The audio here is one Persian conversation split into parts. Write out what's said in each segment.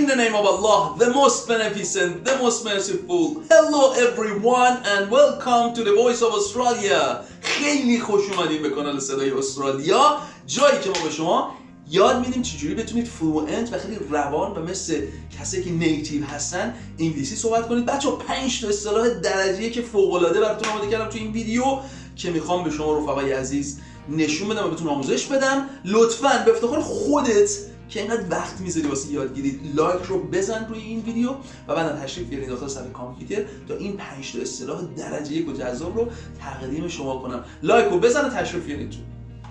In the name of Allah, the most beneficent, the most merciful. Hello everyone and welcome to the voice of Australia. خیلی خوش اومدین به کانال صدای استرالیا، جایی که ما به شما یاد میدیم چجوری بتونید فلوئنت و خیلی روان و مثل کسی که نیتیو هستن انگلیسی صحبت کنید. بچه‌ها 5 تا اصطلاح درجه‌ای که فوق‌العاده براتون آماده کردم تو این ویدیو که میخوام به شما رفقای عزیز نشون بدم و بهتون آموزش بدم. لطفاً به افتخار خودت که اینقدر وقت میذاری واسه یادگیری لایک رو بزن روی این ویدیو و بعدم تشریف بیارید داخل صفحه کامپیوتر تا این 5 تا اصطلاح درجه 1 و جذاب رو تقدیم شما کنم. لایک رو بزن و تشریف بیارید تو.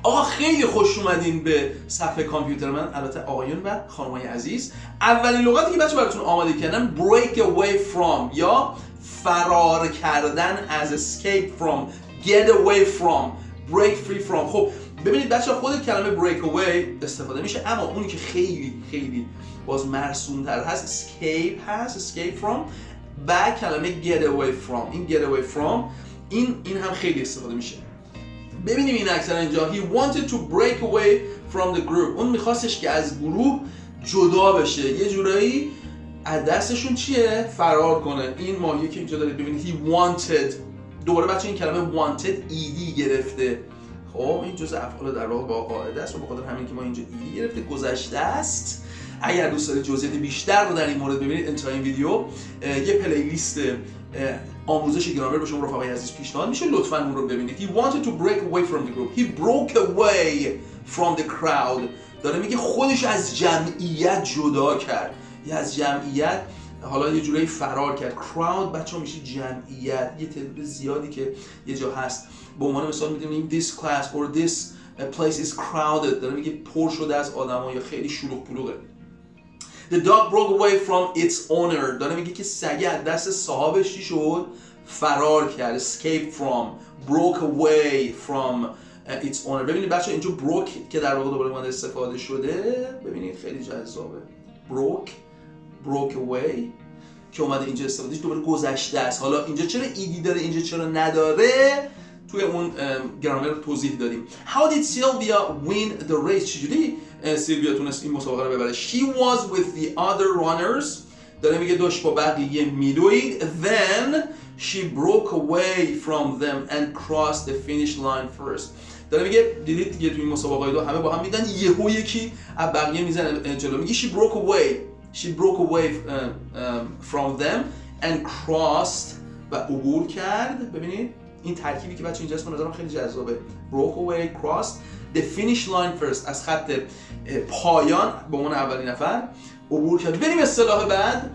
آقا خیلی خوش اومدین به صفحه کامپیوتر من، البته آقایون و خانم‌های عزیز. اولین لغاتی که بچه‌ها براتون آماده کردم break away from یا فرار کردن از escape from، get away from، break free from. خب ببینید بچه‌ها خود کلمه break away استفاده میشه، اما اونی که خیلی باز مرسوم‌تر هست escape هست، escape from، و کلمه get away from. این get away from این هم خیلی استفاده میشه. ببینیم این اکثر اینجا he wanted to break away from the group. اون میخواستش که از گروه جدا بشه، یه جورایی از دستشون چیه؟ فرار کنه. این ماهیه که اینجا دارید ببینید he wanted، دوباره بچه این کلمه wanted ایدی گرفته. خب این جزء افعال در واقع با قاعده است و به خاطر همین که ما اینجا ایدی گرفته گذشته است. اگر دوست دارید جزئیات بیشتر رو در این مورد ببینید انتهای این ویدیو یه پلیلیست آموزش گرامر به شما رفقای عزیز پیشنهاد میشه، لطفاً اون رو ببینید. He wanted to break away from the group. He broke away from the crowd. داره میگه خودش از جمعیت جدا کرد، یا از جمعیت حالا یه جورایی فرار کرد. crowd بچه‌ها میشه جمعیت، یه تعداد زیادی که یه جا هست. به عنوان مثال می‌دونیم this class or this place is crowded، داره میگه پر شده از آدما یا خیلی شلوغ پلوغه. The dog broke away from its owner. داره میگه که سگ از دست صاحبش چی شد؟ فرار کرد. escape from، broke away from its owner. ببینید بچه اینجا broke که در واقع دوباره اومده استفاده شده، ببینید خیلی جذابه. broke away که اومده اینجا استفاده شده، دوباره گذشته است. حالا اینجا چرا ایدی داره اینجا چرا نداره؟ توی اون گرامر رو توضیح دادیم. How did Sylvia win the race? چجوری سیلویا تونست این مسابقه رو ببره؟ She was with the other runners. داره میگه داشت با بقیه میدوید. Then she broke away from them and crossed the finish line first. داره میگه دیدید دیگه توی این مسابقه دو همه با هم میدن، یهو یکی از بقیه میزنه جلو. میگه she broke away from them and crossed و عبور کرد. ببینید این ترکیبی که بچه اینجاست به نظرم خیلی جذابه. broke away, crossed the finish line first. از خط پایان به عنوان اولین نفر عبور کرد. بریم اصطلاح بعد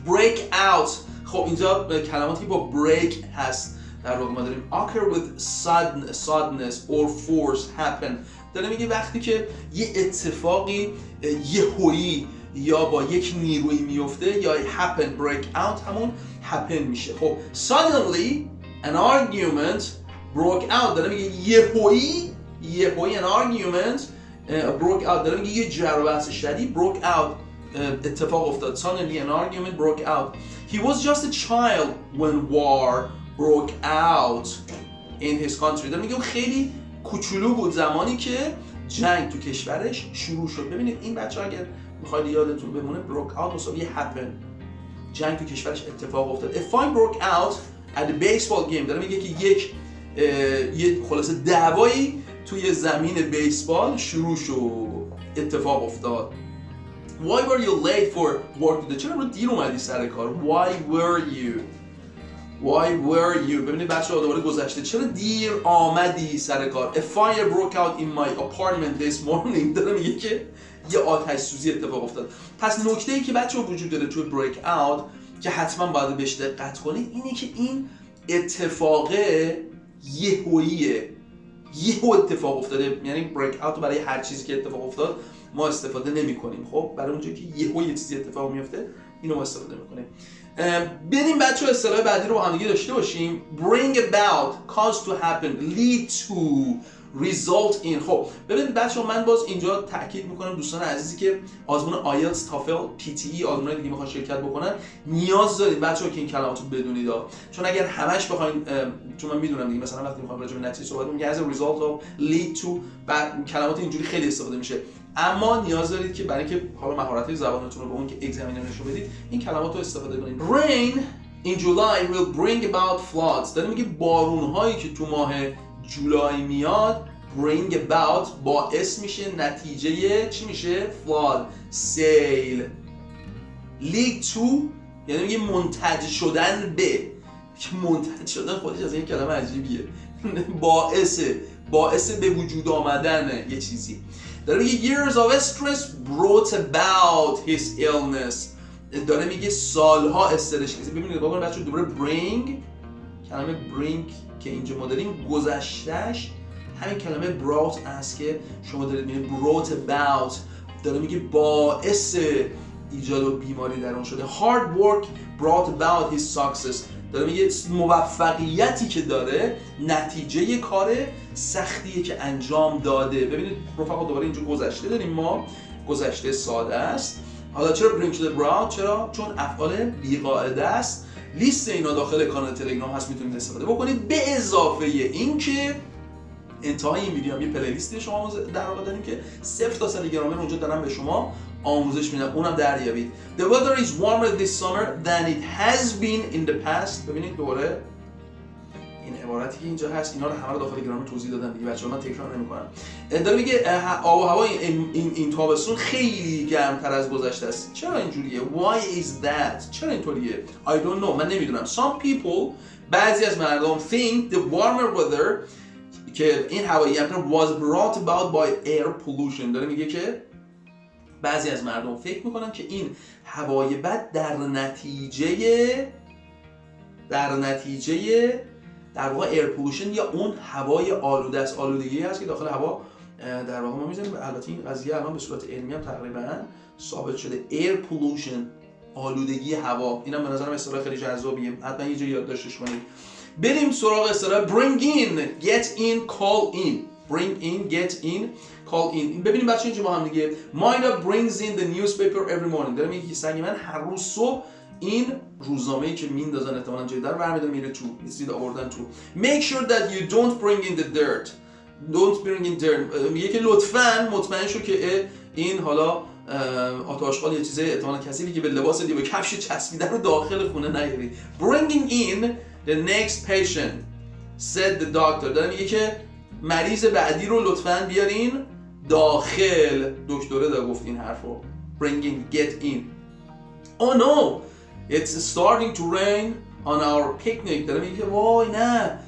break out. خب اینجا کلماتی با break هست در واقع ما داریم occur with suddenness or force happen. داره میگه وقتی که یه اتفاقی یهویی یا با یک نیروی میفته، یا happen، break out همون happen میشه. خب suddenly an argument broke out. داره میگه یهویی an argument broke out. داره میگه یه جر و بحث شدید broke out اتفاق افتاد. suddenly an argument broke out. He was just a child when war broke out in his country. داره میگه خیلی کوچولو بود زمانی که جنگ تو کشورش شروع شد. ببینید این بچه اگر میخواید یادتون بمونه broke out مساوی happen، جنگ تو کشورش اتفاق افتاد. A fight broke out at the baseball game. داره میگه که یه خلاصه دعوایی توی زمین بیسبال شروع شد، اتفاق افتاد. Why were you late for work today? چرا رو دیر اومدی سر کار؟ Why were you؟ ببینید بچه‌ها دوباره گذشته، چرا دیر آمدی سر کار؟ A fire broke out in my apartment this morning. داره میگه که یه آتش سوزی اتفاق افتاد. پس نکته‌ای که بچه‌ها وجود داره توی break out که حتما باید بهش دقت کنید اینه که این اتفاق یهو اتفاق افتاده. یعنی break out برای هر چیزی که اتفاق افتاد ما استفاده نمی کنیم. خب برای اونجایی که یهو یه چیزی اتفاق میفته اینو ما استفاده میکنیم. بریم بچه‌ها اصطلاح بعدی رو با هم دیگه داشته باشیم. bring about، cause to happen، lead to، result in. خب ببینید بچه‌ها من باز اینجا تاکید میکنم دوستان عزیزی که آزمون آیلتس، تافل، PTE آزمونای دیگه میخوان شرکت بکنن نیاز دارید بچه‌ها که این کلماتو بدونید چون اگر همش بخواید، چون من میدونم دیگه مثلا وقتی میخوام راجع به نتیجه صحبت میگم as a result of، lead to، بعد کلمات اینجوری خیلی استفاده میشه. اما نیاز دارید که برای اینکه حالا مهارت زبانتون رو به اون که اگزامینر نشون بدید این کلمات رو استفاده کنید. Rain in July will bring about floods. داره میگه بارون‌هایی که تو ماه جولای میاد bring about باعث میشه نتیجه چی میشه؟ flood، سیل. lead to یعنی میگه منتج شدن به، منتج شدن خودش از این کلمه عجیبیه باعث به وجود آمدن یه چیزی. داره میگه years of stress brought about his illness. داره میگه سالها استرس کسی. ببینید واقعا بچه‌ها دوباره bring، کلمه bring که اینجا ما داریم گذشتهش همین کلمه brought است که شما دارید میگید brought about. داره میگه باعث ایجاد و بیماری در اون شده. hard work brought about his success. داره میگه موفقیتی که داره نتیجه کار سختیه که انجام داده. ببینید رفقا دوباره اینجا گذشته داریم، ما گذشته ساده است. حالا چرا برینگ شده براود؟ چرا؟ چون افعال بی‌قاعده است. لیست اینا داخل کانال تلگرام هست، میتونید استفاده بکنید. به اضافه این که انتهای این ویدیو هم یه پلیلیستی شما در واقع داریم که 0 تا 100 گرامر اونجا دارم به شما آموزش میدم، اونم دریابید. The weather is warmer this summer than it has been in the past. ببینید دوباره این عبارتی که اینجا هست اینا رو همه رو داخل گرامر توضیح دادم دیگه بچه‌ها، من تکرار نمی‌کنم. داره میگه آب و هوا این تابستون خیلی گرمتر از گذشته است. چرا اینجوریه؟ Why is that؟ چرا اینطوریه؟ I don't know. من نمیدونم. Some people بعضی از مردم think the warmer weather که این هوایی گرمتر was brought about by air pollution. داره میگه که بعضی از مردم فکر میکنن که این هوای بد در نتیجه در واقع ایر پولوشن یا اون هوای آلوده است. آلودگی هست که داخل هوا در واقع ما می‌ذاریم. البته این قضیه الان به صورت علمی هم تقریبا ثابت شده. ایر پولوشن، آلودگی هوا، اینم به نظرم اصطلاح خیلی جذابیه، حتما یه جایی یادداشتش کنید. بریم سراغ اصطلاح bring in, get in, call in. bring in, get in, call in. ببینیم بچه‌ها اینجا با هم دیگه my dog brings in the newspaper every morning. داره میگه که سگ من هر روز صبح این روزنامه‌ای که میندازن احتمالاً جدید رو برمی‌داره میره تو، می‌سید آوردن تو. make sure that you don't bring in the dirt. don't bring in dirt. میگه که لطفاً مطمئن شو که این حالا آتش‌قال یه چیزای احتمالاً کثیفی که به لباس دیگه کفش چسبیده رو داخل خونه نیاری. bringing in the next patient said the doctor. داره میگه که مریض بعدی رو لطفاً بیارین داخل. دکتره دا گفت این حرفو. bringing, get in. oh no it's starting to rain on our picnic. داره میگه که وای نه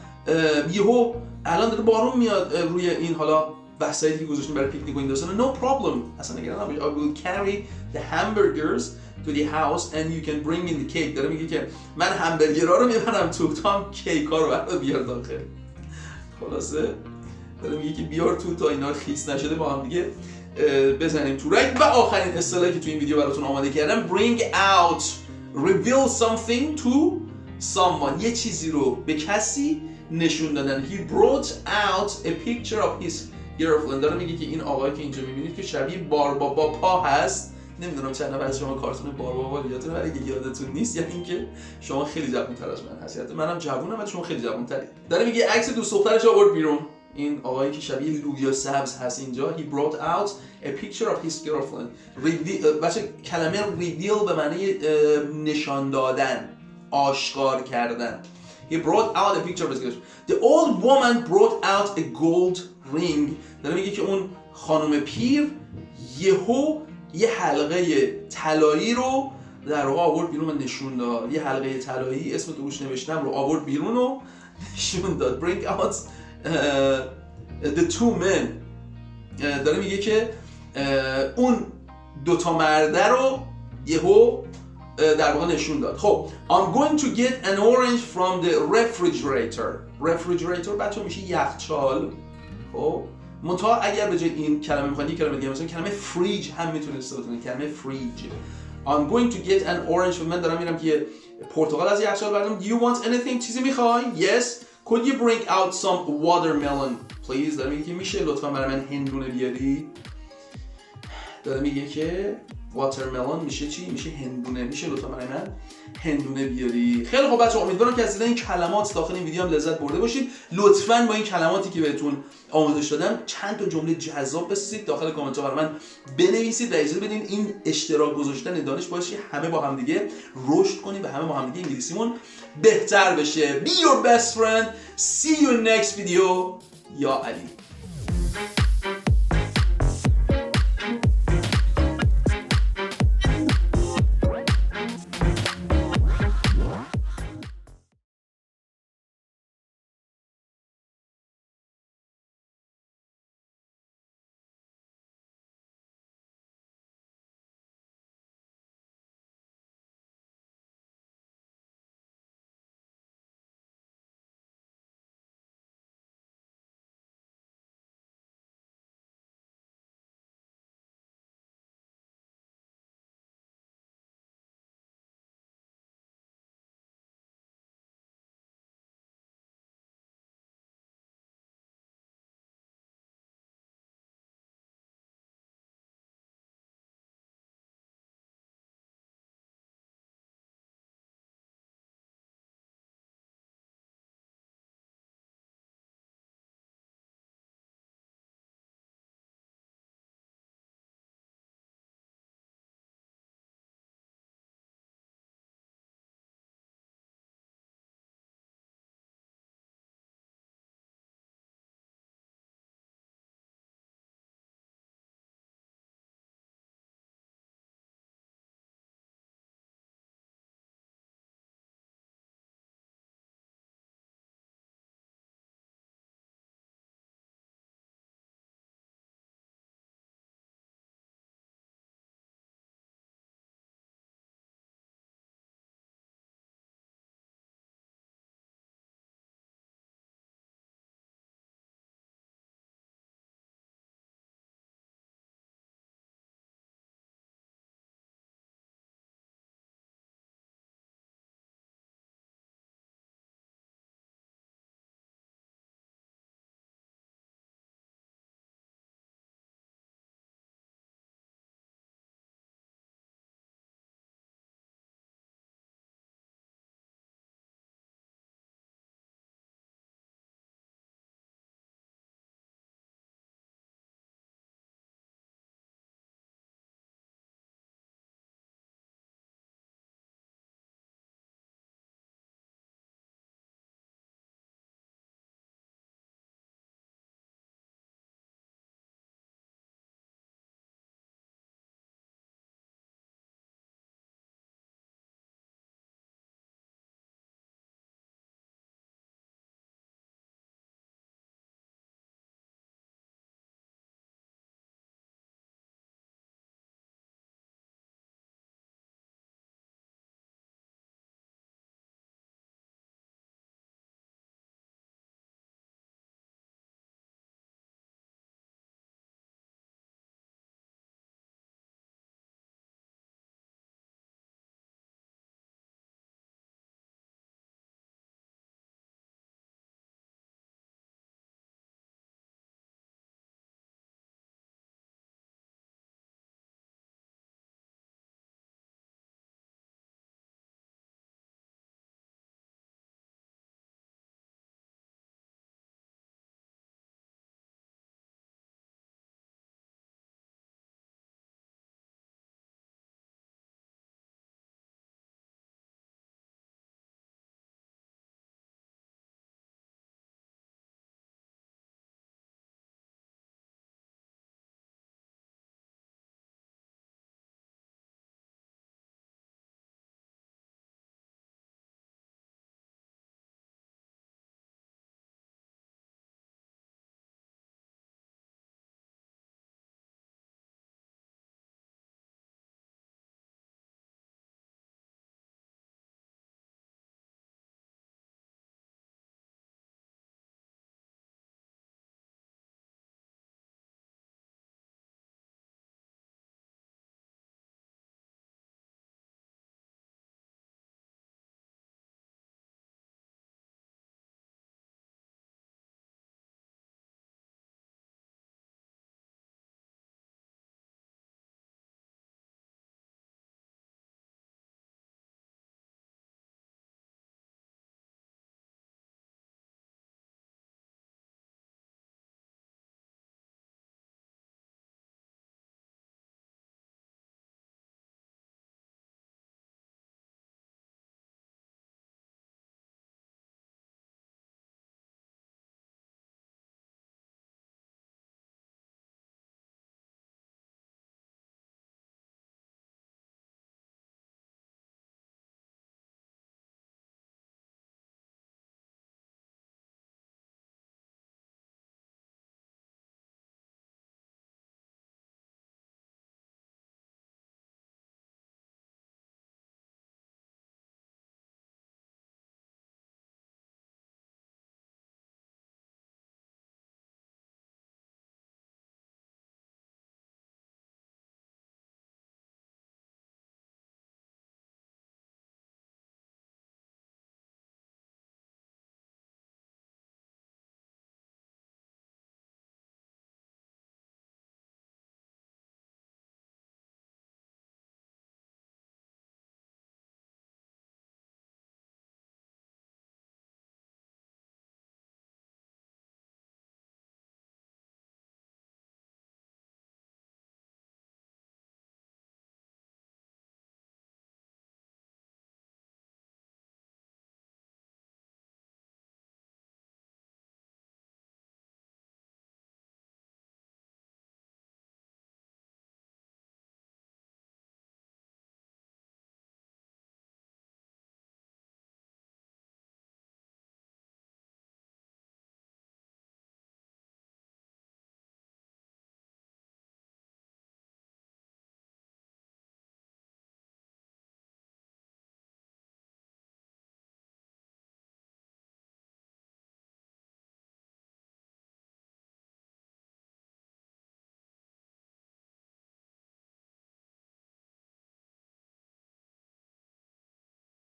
یهو الان داره بارون میاد روی این حالا وسایلی که گذاشتیم برای پیکنیک و این داستانا. no problem اصلا نگران نباش. I will carry the hamburgers to the house and you can bring in the cake. داره میگه که من همبرگرها رو میبرم تو هم کیکا رو برات بیار داخل. خلاصه داره میگه که بیار تو تا اینا خیس نشده با هم دیگه بزنیم تو رنگ. و آخرین اصطلاحی که تو این ویدیو براتون آماده کردم bring out, reveal something to someone. یه چیزی رو به کسی نشون دادن. he brought out a picture of his girlfriend. داره میگه که این آقایی که اینجا میبینید که شبیه باربابا پا هست. نمیدونم چند نفر از شما کارتون باربابا یادتونه، ولی اگه یادتون نیست یعنی اینکه شما خیلی جوان‌تر از من هستید. منم جوونم ولی شما خیلی جوان‌ترید. داره میگه عکس دوست دخترش آورد بیرون. این آقایی که شبیه لوبیا سبز هست اینجا he brought out a picture of his girlfriend. بچه کلمه reveal به معنی نشان دادن، آشکار کردن. he brought out a picture of his girlfriend. the old woman brought out a gold ring. داره میگه که اون خانم پیر یهو یه حلقه طلایی رو در واقع آورد بیرون و نشون داد. یه حلقه طلایی اسم تو روش نوشتم رو آورد بیرون و نشون داد. bring out the two men. داره میگه که اون دوتا مرده رو یهو در واقع نشون داد. خب I'm going to get an orange from the refrigerator بچه میشه یخچال. خب منتها اگر به جای این کلمه میخواید یک کلمه دیگه مثلا کلمه فریج هم میتونید استفاده کنید. کلمه فریج. I'm going to get an orange. من دارم میرم که پرتقال از یخچال بردارم. Do you want anything؟ چیزی میخوای؟ Yes. Could you bring out some watermelon please؟ داره میگه که میشه لطفا برای من هندونه بیاری. داره میگه که واترملون میشه چی؟ میشه هندونه. میشه لطفا برای من هندونه بیاری. خیلی خوب بچه‌ها، امیدوارم که از دیدن این کلمات داخل این ویدیو هم لذت برده باشید. لطفاً با این کلماتی که بهتون آموزش دادم چند تا جمله جذاب بسازید، داخل کامنت ها برای من بنویسید و اجازه بدین این اشتراک گذاشتن دانش باعث شه همه با هم دیگه رشد کنیم و همه با هم دیگه انگلیسیمون بهتر بشه. Be your best friend. See you in next video. یا علی.